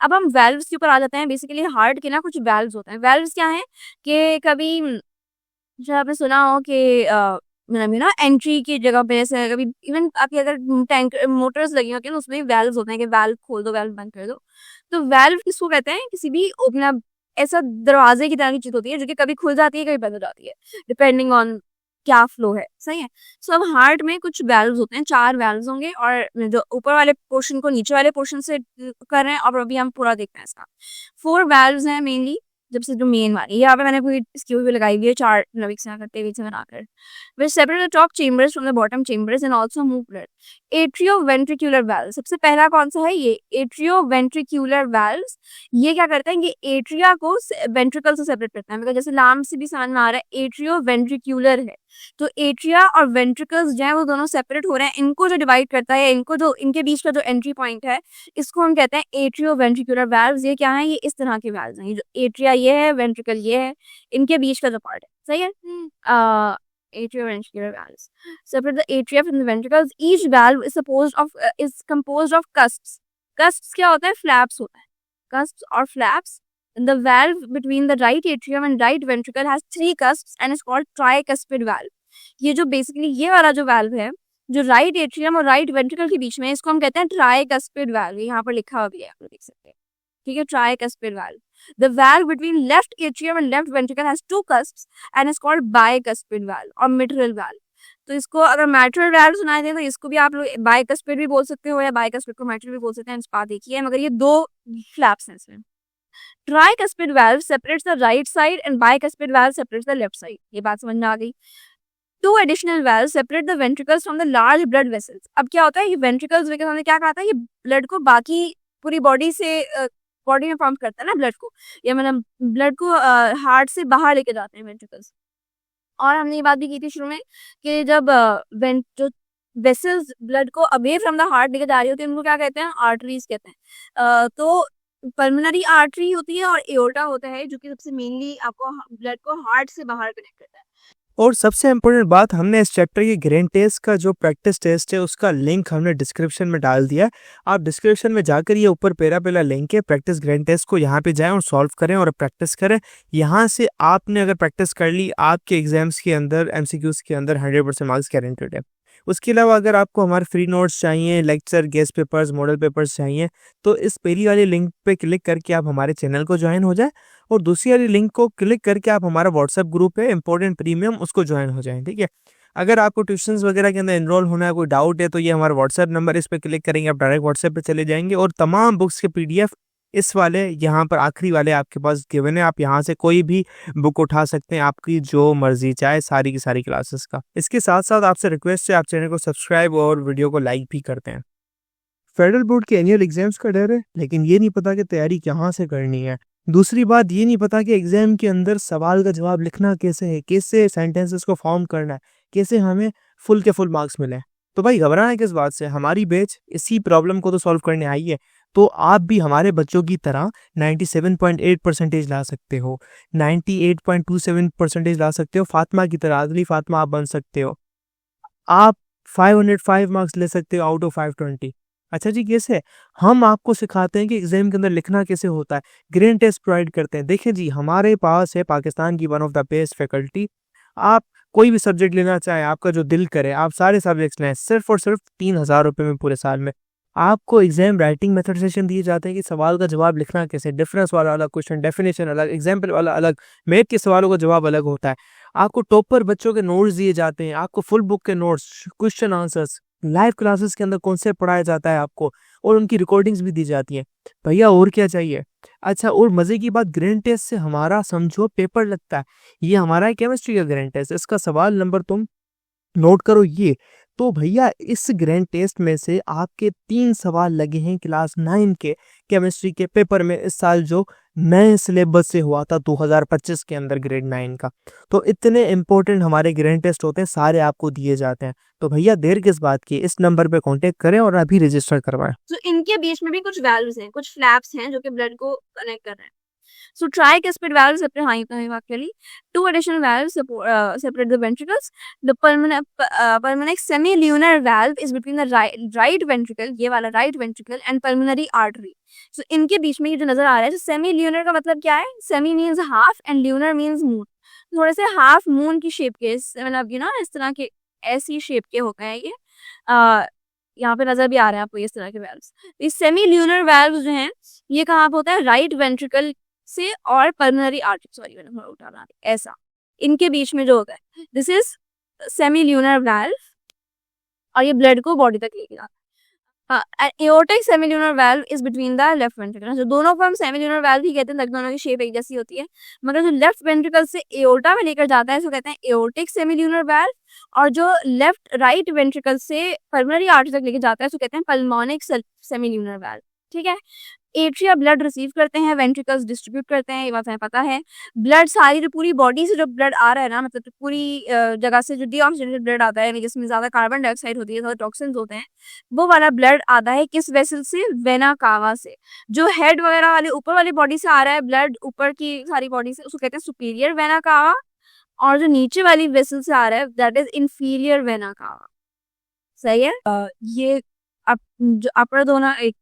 अब हम वेल्व्स के ऊपर आ जाते हैं। बेसिकली हार्ट के ना कुछ वेल्व्स होते हैं। वेल्व्स क्या हैं कि कभी जो आपने सुना हो कि मतलब ना एंट्री की जगह पे जैसे कभी इवन आपकी अगर टैंक मोटर्स लगी होती है ना उसमें वेल्व्स होते हैं कि वेल्व खोल दो, वेल्व बंद कर दो। तो वेल्व किसको कहते हैं? किसी भी मतलब ऐसा दरवाजे की तरह की चीज होती है जो कि कभी खुल जाती है, कभी बंद हो जाती है, डिपेंडिंग ऑन क्या फ्लो है। सही है। सो अब हार्ट में कुछ वेल्व्स होते हैं, 4 वेल्व्स होंगे, और जो ऊपर वाले पोर्शन को नीचे वाले पोर्शन से कर रहे हैं, और अभी हम पूरा देखते हैं इसका। 4 वेल्व्स हैं मेनली। जब से जो मेन वाली यहाँ पे मैंने कोई इसकी भी लगाई हुई है, 4 मतलब एक से करते हुए से बनाकर, which separate the top chambers from the bottom chambers and also move blood. Atrioventricular valve सबसे पहला कौन सा है? ये atrioventricular valves। ये क्या करते हैं? ये एट्रिया को वेंट्रिकल से सेपरेट करते हैं। मतलब जैसे नाम से भी समझ में आ रहा है एट्रियोवेंट्रिकुलर है, तो एट्रिया और वेंट्रिकल्स जो है वो दोनों सेपरेट हो रहे हैं। इनको जो डिवाइड करता है, इनको जो इनके बीच का जो एंट्री पॉइंट है, इसको हम कहते हैं एट्रियोवेंट्रिकुलर वाल्व्स। ये क्या है? ये इस तरह के वाल्व्स हैं। ये जो एट्रिया ये है, वेंट्रिकल ये है, इनके बीच का जो पार्ट है। सही है। Atrioventricular valves separate the atria from the ventricles. Each valve is composed of cusps. Cusps क्या होता है? Flaps होता है। Cusps or flaps. And the valve between the right atrium and right ventricle has 3 cusps and is called tricuspid valve. ये जो basically ये वाला जो valve है, जो राइट एट्रियम और राइट वेंट्रिकल के बीच में, इसको हम कहते हैं ट्राइकस्पिड वाल्व। यहाँ पर लिखा हुआ भी है, आप लोग देख सकते हैं। ठीक है, tricuspid valve. The valve between left atrium and left ventricle has 2 cusps and is called bicuspid valve or mitral valve. तो इसको अगर मैट्रल वाल्व सुनाए दे तो इसको भी आप लोग बाइकस्पिड भी बोल सकते हो या बाइकस्पिड को मैट्रल भी बोल सकते हैं। बात एक ही है, मगर ये 2 फ्लैप्स हैं इसमें। Tricuspid valve separates the right side and bicuspid valve separates the left side। ये बात समझ में आ गई। 2 additional valves separate the ventricles from the large blood vessels। अब क्या होता है, ये वेंट्रिकल्स वगैरह हमने क्या कहा था, ये ब्लड को बाकी पूरी बॉडी से बॉडी में पंप करता है ना ब्लड को, या मतलब ब्लड को हार्ट से बाहर लेके जाते हैं वेंट्रिकल्स। और हमने ये बात भी की थी शुरू में कि जब जो वेसल्स ब्लड को अवे फ्रॉम द हार्ट लेके जा रही होती है, उनको क्या कहते हैं? आर्टरीज कहते हैं। तो पल्मोनरी आर्टरी होती है और एओर्टा होता है, जो कि सबसे मेनली आपको ब्लड को हार्ट से बाहर कनेक्ट करता है। और सबसे इम्पोर्टेंट बात, हमने इस चैप्टर के ग्रेन टेस्ट का जो प्रैक्टिस टेस्ट है उसका लिंक हमने डिस्क्रिप्शन में डाल दिया। आप डिस्क्रिप्शन में जाकर ये ऊपर पहला लिंक है प्रैक्टिस ग्रेन टेस्ट को, यहाँ पे जाएं और सॉल्व करें और प्रैक्टिस करें। यहाँ से आपने अगर प्रैक्टिस कर ली, आपके एग्जाम्स के अंदर एमसीक्यूज के अंदर 100% मार्क्स गारंटेड है। उसके अलावा अगर आपको हमारे फ्री नोट्स चाहिए, lecture, guest papers, model papers चाहिए, तो इस पहली वाली लिंक पे क्लिक करके आप हमारे चैनल को ज्वाइन हो जाए, और दूसरी वाली लिंक को क्लिक करके आप हमारा व्हाट्सएप ग्रुप है इम्पोर्टेंट प्रीमियम, उसको ज्वाइन हो जाएं। ठीक है। अगर आपको ट्यूशंस वगैरह के अंदर एनरोल होना है, कोई डाउट है, तो ये हमारा व्हाट्सएप नंबर, इस पर क्लिक करेंगे आप डायरेक्ट व्हाट्सएप पे चले जाएंगे, और तमाम बुक्स के पीडीएफ इस वाले यहाँ पर आखिरी वाले आपके पास गिवन है। आप यहाँ से कोई भी बुक उठा सकते हैं, आपकी जो मर्जी चाहे, सारी की सारी क्लासेस का। इसके साथ साथ आपसे रिक्वेस्ट है, आप चैनल को सब्सक्राइब और वीडियो को लाइक भी करते हैं। फेडरल बोर्ड के एनुअल एग्जाम्स का डर है, लेकिन ये नहीं पता कि तैयारी कहाँ से करनी है। दूसरी बात, ये नहीं पता कि एग्जाम के अंदर सवाल का जवाब लिखना कैसे है, कैसे सेंटेंसेस को फॉर्म करना है, कैसे हमें फुल के फुल मार्क्स मिले। तो भाई घबराना है किस बात से? हमारी बैच इसी प्रॉब्लम को तो सॉल्व करने आई है। तो आप भी हमारे बच्चों की तरह 97.8% ला सकते हो, 98.27% ला सकते हो, फातिमा की तरह, आदली फातिमा आप बन सकते हो। आप 505 मार्क्स ले सकते हो आउट ऑफ 520। अच्छा जी, कैसे? हम आपको सिखाते हैं कि एग्जाम के अंदर लिखना कैसे होता है, ग्रेन टेस्ट प्रोवाइड करते हैं। देखिए जी, हमारे पास है पाकिस्तान की one of the best faculty. आप कोई भी सब्जेक्ट लेना चाहें, आपका जो दिल करे, आप सारे सब्जेक्ट्स लें, सिर्फ और सिर्फ 3,000 रुपये में पूरे साल में। आपको एग्जाम राइटिंग मेथड सेशन दिए जाते हैं कि सवाल का जवाब लिखना कैसे, डिफरेंस वाला अलग क्वेश्चन, डेफिनेशन अलग, एग्जाम्पल वाला अलग, मैथ के सवालों का जवाब अलग होता है। आपको टॉपर बच्चों के नोट्स दिए जाते हैं, आपको फुल बुक के notes, question answers, live classes के अंदर कॉन्सेप्ट पढ़ाया जाता है आपको, और उनकी रिकॉर्डिंग्स भी दी जाती हैं। भैया और क्या चाहिए? अच्छा, और मजे की बात, ग्रेन टेस्ट से हमारा समझो पेपर लगता है। ये हमारा है केमिस्ट्री का ग्रेन टेस्ट, इसका सवाल नंबर तुम नोट करो ये। तो भैया इस ग्रैंड टेस्ट में से आपके 3 सवाल लगे हैं क्लास 9 के केमिस्ट्री के पेपर में, इस साल जो नए सिलेबस से हुआ था 2025 के अंदर ग्रेड 9 का। तो इतने इंपॉर्टेंट हमारे ग्रैंड टेस्ट होते हैं, सारे आपको दिए जाते हैं। तो भैया देर किस बात की, इस नंबर पे कांटेक्ट करें और अभी रजिस्टर करवाएं। तो इनके बीच में भी कुछ वैल्व्स हैं, कुछ फ्लैप्स हैं जो कि ब्लड को कनेक्ट कर रहे हैं। So tricuspid valve separate actually. Two additional valves separate the ventricles. The pulmonic semilunar valve is between the right ventricle, ये वाला right ventricle, and pulmonary artery. So इनके बीच में ये जो नजर आ रहा है, semilunar का मतलब क्या है? Semi means half and lunar means moon. थोड़े से हाफ मून की शेप के, मतलब इस तरह के ऐसी शेप के होते हैं ये। यहाँ पे नजर भी आ रहे हैं आपको इस तरह के वेल्व्स। ये सेमी ल्यूनर वेल्व्स जो हैं ये कहाँ पे होता है? राइट वेंट्रिकल से और पल्मोनरी आर्टरी, सॉरी मैंने थोड़ा उठा रहा है, ऐसा इनके बीच में जो होता है, this is semi lunar valve, और ये ब्लड को बॉडी तक लेके जाता है। Aortic semilunar valve is between the left ventricle. जो दोनों को हम सेमिल्यूनर वाल्व ही कहते हैं, दोनों की शेप एक जैसी होती है, मगर जो लेफ्ट वेंट्रिकल से एओर्टा में लेकर जाता है इसको कहते हैं एओर्टिक सेमिल्यूनर वाल्व, और जो लेफ्ट राइट वेंट्रिकल से पल्मोनरी आर्टरी तक लेकर जाता है उसको कहते हैं पल्मोनिक सेमिल्यूनर वाल्व। ठीक है। एट्रिया ब्लड रिसीव करते हैं, वेंट्रिकल्स डिस्ट्रीब्यूट करते हैं, ये बात हमें पता है। ब्लड सारी जो पूरी बॉडी से जो ब्लड आ रहा है ना, मतलब पूरी जगह से जो डीऑक्सीजनेटेड ब्लड आता है, जिसमें ज्यादा कार्बन डाइऑक्साइड होती है, ज्यादा टॉक्सिन्स होते हैं, वो वाला ब्लड आता है किस वेसल से? वेना कावा से। जो हेड वगैरह वाले ऊपर वाली बॉडी से आ रहा है ब्लड, ऊपर की सारी बॉडी से, उसको कहते हैं सुपीरियर वेना कावा, और जो नीचे वाली वेसल से आ रहा है that is inferior vena cava. सही है। ये जो अपर दोनों एक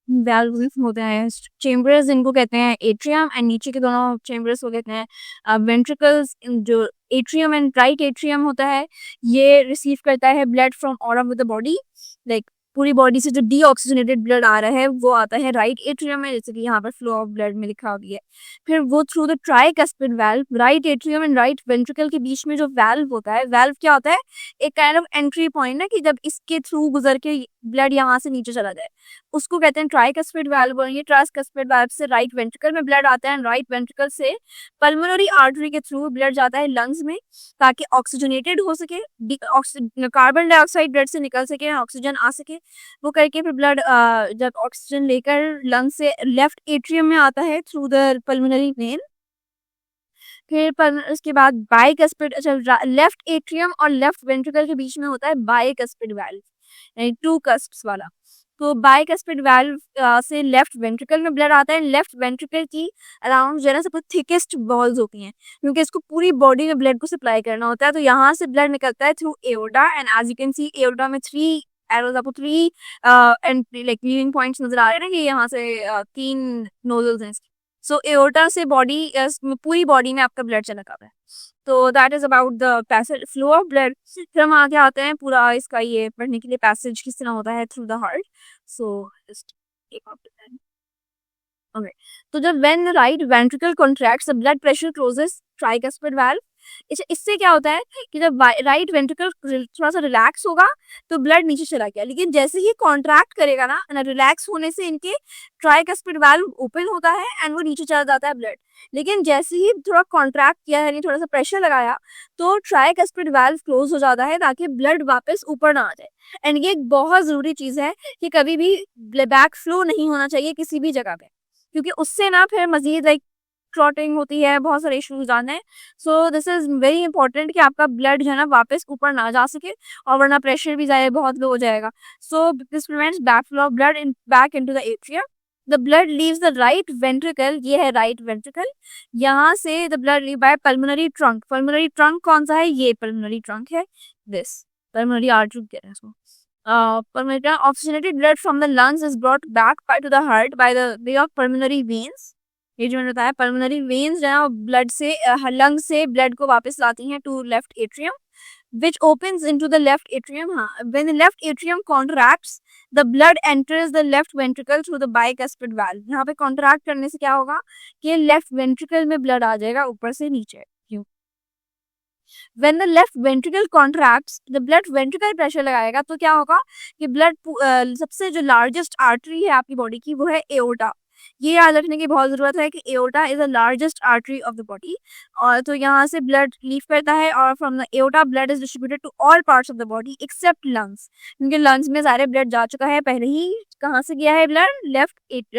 वेल्व्स होते हैं, चेम्बर्स इनको कहते हैं एट्रियम, एंड नीचे के दोनों चेम्बर्स को कहते हैं वेंट्रिकल्स। जो एट्रियम एंड राइट एट्रियम होता है ये रिसीव करता है blood from all over the body, like पूरी बॉडी से जो डीऑक्सीजनेटेड ब्लड आ रहा है वो आता है राइट एट्रियम में, जैसे कि यहाँ पर फ्लो ऑफ ब्लड में लिखा गया है। फिर वो through the tricuspid valve, right atrium and right ventricle के बीच में जो वाल्व होता है, वाल्व क्या होता है? एक काइंड ऑफ एंट्री पॉइंट है कि जब इसके थ्रू गुजर के ब्लड यहाँ से नीचे चला जाए उसको कहते हैं ट्राइकस्पिड वाल्व। और ये ट्राइकस्पिड वाल्व से राइट वेंट्रिकल में ब्लड आता है, राइट वेंट्रिकल से पल्मोनरी आर्टरी के थ्रू ब्लड जाता है लंग्स में, ताकि ऑक्सीजनेटेड हो सके, कार्बन डाइऑक्साइड ब्लड से निकल सके, ऑक्सीजन आ सके। वो करके फिर ब्लड जब ऑक्सीजन लेकर लंग से लेफ्ट एट्रियम में आता है थ्रू द पल्मोनरी वेन। फिर उसके बाद बाइकस्पिड, अच्छा लेफ्ट एट्रियम और लेफ्ट वेंट्रिकल के बीच में होता है बाइकस्पिड वाल्व, यानी टू कस्प्स वाला। तो बाइकस्पिड वाल्व से लेफ्ट वेंट्रिकल में ब्लड आता है। लेफ्ट वेंट्रिकल की अराउंड जो है ना सबसे थिकेस्ट वॉल्स होती हैं, क्योंकि इसको पूरी बॉडी में ब्लड को सप्लाई करना होता है। तो यहाँ से ब्लड निकलता है through aorta, and as you can see aorta में 3 एरोज, आपको 3 एंड लाइक लीविंग पॉइंट्स नजर आ रहे हैं ना, कि यहाँ से 3 नोजल्स हैं। सो एओर्टा से बॉडी पूरी बॉडी में आपका ब्लड चला रहा है। तो that is about the passage flow of blood. फिर हम आगे आते हैं पूरा इसका ये पढ़ने के लिए पैसेज किस तरह होता है through the heart. So just okay, तो जब when right ventricle contracts the blood pressure closes tricuspid valve. इससे क्या होता है कि जब राइट वेंट्रिकल थोड़ा सा रिलैक्स होगा तो ब्लड नीचे चला गया, लेकिन जैसे ही कॉन्ट्रैक्ट करेगा ना, रिलैक्स होने से इनके ट्राइकस्पिड वाल्व ओपन होता है एंड वो नीचे चला जाता है ब्लड। लेकिन जैसे ही थोड़ा कॉन्ट्रैक्ट किया है, थोड़ा सा प्रेशर लगाया, तो ट्राइकस्पिड वाल्व क्लोज हो जाता है ताकि ब्लड वापस ऊपर ना आ जाए। एंड ये एक बहुत जरूरी चीज है कि कभी भी बैक फ्लो नहीं होना चाहिए किसी भी जगह पे, क्योंकि उससे ना फिर मजीद लाइक क्लॉटिंग होती है, बहुत सारे इश्यूज आते हैं। So this is very important कि आपका ब्लड जो है ना वापस ऊपर ना जा सके, और वरना प्रेशर भी जाए बहुत लो हो जाएगा। So this prevents back flow of blood in back into the atrium. The blood leaves the right ventricle, ये है राइट वेंट्रिकल। यहाँ से the blood leave by pulmonary trunk. Pulmonary trunk कौन सा है? ये पल्मोनरी ट्रंक है, दिस पल्मोनरी आर्टरी कह रहे हैं इसको। pulmonary oxygenated blood from the lungs is brought back to the heart by the way of pulmonary veins। ये जो मैंने बताया पल्मोनरी वेन्स जो है ब्लड से लंग से ब्लड को वापस लाती हैं to left atrium, which opens into the left atrium। हाँ, when the left atrium contracts, the blood enters the left ventricle through the bicuspid valve। यहाँ पे कॉन्ट्रैक्ट करने से क्या होगा कि लेफ्ट वेंट्रिकल में ब्लड आ जाएगा ऊपर से नीचे। क्यों? When the left ventricle contracts, the blood ventricle pressure लगाएगा तो क्या होगा कि ब्लड सबसे जो लार्जेस्ट आर्टरी है आपकी बॉडी की वो है एओर्टा। ये याद रखने की बहुत जरूरत है कि aorta is the largest artery of the body, और तो यहाँ से ब्लड लीव करता है, और from the aorta blood is distributed to all parts of the body except lungs, क्योंकि लंग्स में सारे ब्लड जा चुका है पहले ही। कहाँ से गया है ब्लड? लेफ्ट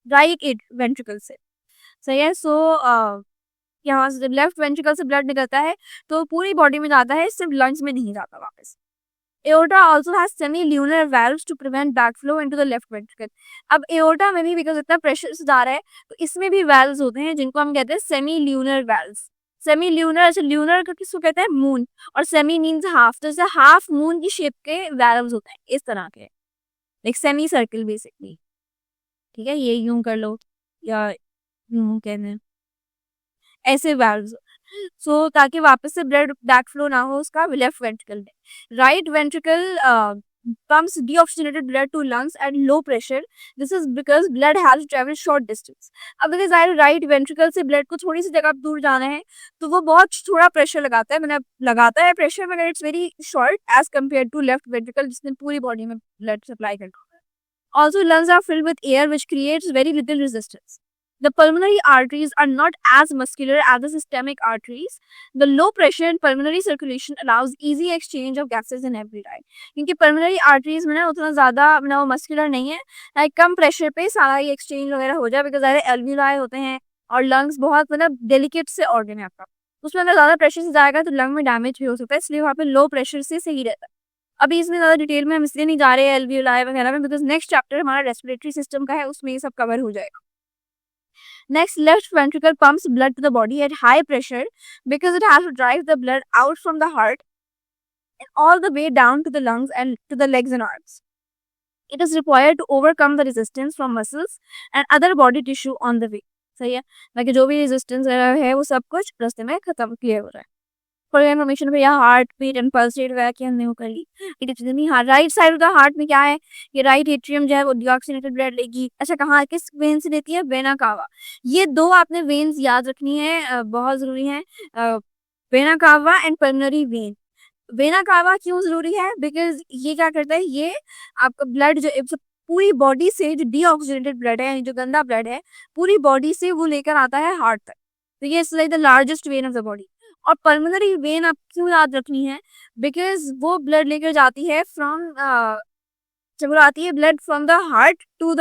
राइट वेंट्रिकल से। सही है। सो यहाँ से लेफ्ट वेंट्रिकल से ब्लड निकलता है तो पूरी बॉडी में जाता है, सिर्फ लंग्स में नहीं जाता वापस। Aorta also has semi-lunar valves to prevent backflow into the left ventricle. अब aorta में भी बिकॉज इतना प्रेशर से जा रहा है तो इसमें भी valves होते हैं जिनको हम कहते हैं semi-lunar valves. Semi-lunar, अच्छा lunar का किसको कहते हैं? मून. और semi means half, तो जैसे हाफ मून की शेप के valves होते हैं इस तरह के, like semi circle basically. ठीक है, ये यूं कर लो या यूं कहते हैं ऐसे valves. सो ताकि वापस से ब्लड बैक फ्लो ना हो उसका लेफ्ट वेंट्रिकल में. Right ventricle pumps deoxygenated blood to lungs at low pressure. This is because blood has to travel short distance. अब अगर ज़ाहिर राइट वेंट्रिकल से ब्लड को थोड़ी सी जगह दूर जाना है तो वो बहुत थोड़ा प्रेशर लगाता है, मतलब लगाता है प्रेशर, मगर it's very short as compare to left ventricle जिसने पूरी बॉडी में ब्लड सप्लाई करना होता है. Also, lungs are filled with air which creates very little resistance. The pulmonary arteries are not as muscular as the systemic arteries. The low pressure in pulmonary circulation allows easy exchange of gases in every time. क्योंकि pulmonary arteries में ना उतना ज़्यादा ना वो muscular नहीं है, like कम pressure पे सारा ये exchange वगैरह हो जाए, because ज़्यादा alveoli होते हैं और lungs बहुत मतलब delicate से organ है आपका, उसमें अगर ज़्यादा pressure से जाएगा तो lung में damage भी हो सकता है, इसलिए वहाँ पे low pressure से सही रहता है. अभी इसमें ज़्यादा डिटेल में हम इसलिए नहीं जा रहे हैं alveoli वगैरह में, बिकॉज नेक्स्ट चैप्टर हमारा रेस्पिरेटरी सिस्टम का है, उसमें ये सब कवर हो जाएगा. Next, left ventricle pumps blood to the body at high pressure because it has to drive the blood out from the heart and all the way down to the lungs and to the legs and arms. It is required to overcome the resistance from muscles and other body tissue on the way. सही है, बाकी जो भी resistance है वो सब कुछ रास्ते में खत्म क्लियर हो रहा है. फॉर इन्फॉर्मेशन भैया heart beat and pulse rate वगैरह की हमने वो कर ली. नहीं, हाँ, right side of the heart में क्या है, ये राइट एट्रियम जो है वो डिऑक्सीनेटेड ब्लड लेगी. अच्छा, कहाँ किस वेन से लेती है? Vena cava. ये दो आपने वेन्स याद रखनी है, बहुत जरूरी है, vena cava and pulmonary vein. Vena cava क्यों जरूरी है? बिकॉज ये क्या करता है, ये आपका ब्लड जो पूरी बॉडी से जो डीऑक्सीनेटेड ब्लड है, जो गंदा ब्लड है, पूरी बॉडी से वो लेकर आता है हार्ट तक. तो ये is like the largest when of the body. और पल्मोनरी वेन आप क्यों याद रखनी है? बिकॉज वो ब्लड लेकर जाती है जब वो आती है blood from the heart to the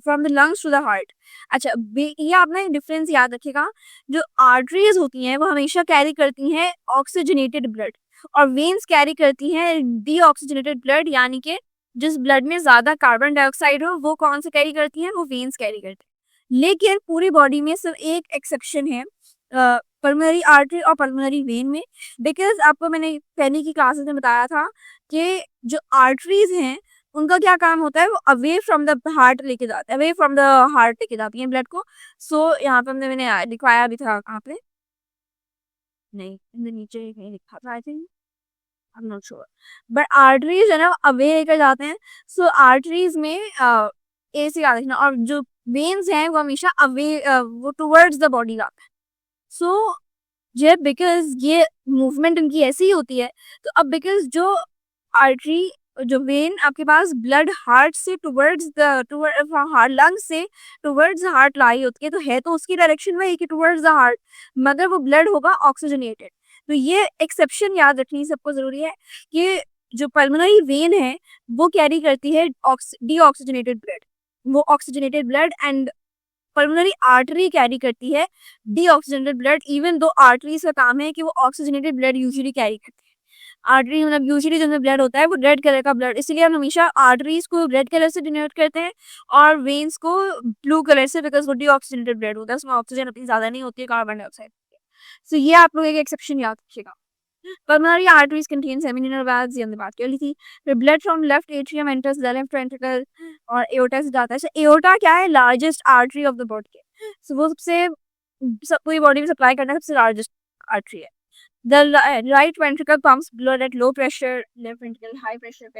from the lungs to the heart. अच्छा, ये आपने डिफरेंस याद रखेगा, जो आर्टरीज होती हैं वो हमेशा कैरी करती हैं ऑक्सीजनेटेड ब्लड और वेन्स कैरी करती हैं डीऑक्सीजनेटेड ब्लड, यानी कि जिस ब्लड में ज्यादा कार्बन डाइऑक्साइड हो वो कौन से कैरी करती हैं? वो वेन्स कैरी करती हैं. लेकिन पूरी बॉडी में सिर्फ एक एक्सेप्शन है, पल्मोनरी आर्टरी और पल्मोनरी वेन में. बिकॉज आपको मैंने पहले की क्लासेस में बताया था कि जो आर्टरीज हैं उनका क्या काम होता है, वो अवे फ्रॉम द हार्ट लेके जाते हैं, अवे फ्रॉम द हार्ट लेके जाती हैं ब्लड को. सो यहाँ पे मैंने दिखाया भी था, कहाँ पे नहीं, नीचे कहीं लिखा था I think, I am not sure, but arteries है ना अवे लेकर जाते हैं. सो आर्टरीज में ए से याद रखना, और जो वेन्स हैं वो हमेशा अवे वो टुवर्ड्स द बॉडी जाते हैं. सो जब बिकॉज ये मूवमेंट इनकी ऐसी ही होती है, तो अब बिकॉज जो आर्टरी जो वेन आपके पास ब्लड हार्ट से टुवर्ड्स हार्ट लंग से टुवर्ड्स हार्ट लाई होती है, तो है तो उसकी डायरेक्शन में कि टुवर्ड्स द हार्ट, मगर वो ब्लड होगा ऑक्सीजनेटेड. तो ये एक्सेप्शन याद रखनी सबको जरूरी है कि जो पल्मोनरी वेन है वो कैरी करती है डीऑक्सीजनेटेड ब्लड, वो oxygenated blood, and pulmonary artery carry करती है deoxygenated blood, even though arteries का काम है कि वो ऑक्सीजनेटेड ब्लड यूजुअली कैरी करती है. आर्टरी मतलब यूजुअली जो ब्लड होता है वो रेड कलर का ब्लड, इसलिए हम हमेशा आर्टरीज को रेड कलर से डिनोट करते हैं और वेन्स को ब्लू कलर से, बिकॉज वो डीऑक्सीजनेटेड ब्लड होता है, उसमें ऑक्सीजन अपनी ज्यादा नहीं होती है, कार्बन डाइऑक्साइड. सो ये आप लोग एक एक्सेप्शन याद रखिएगा. Pulmonary arteries contain semilunar valves, ये हमने बात कर ली थी. फिर blood from left atrium enters the left ventricle और aorta से जाता है. So aorta क्या है? Largest artery of the body. So वो पूरी बॉडी में सप्लाई करना सबसे largest artery है. The right ventricle pumps blood at low pressure, left ventricle high pressure.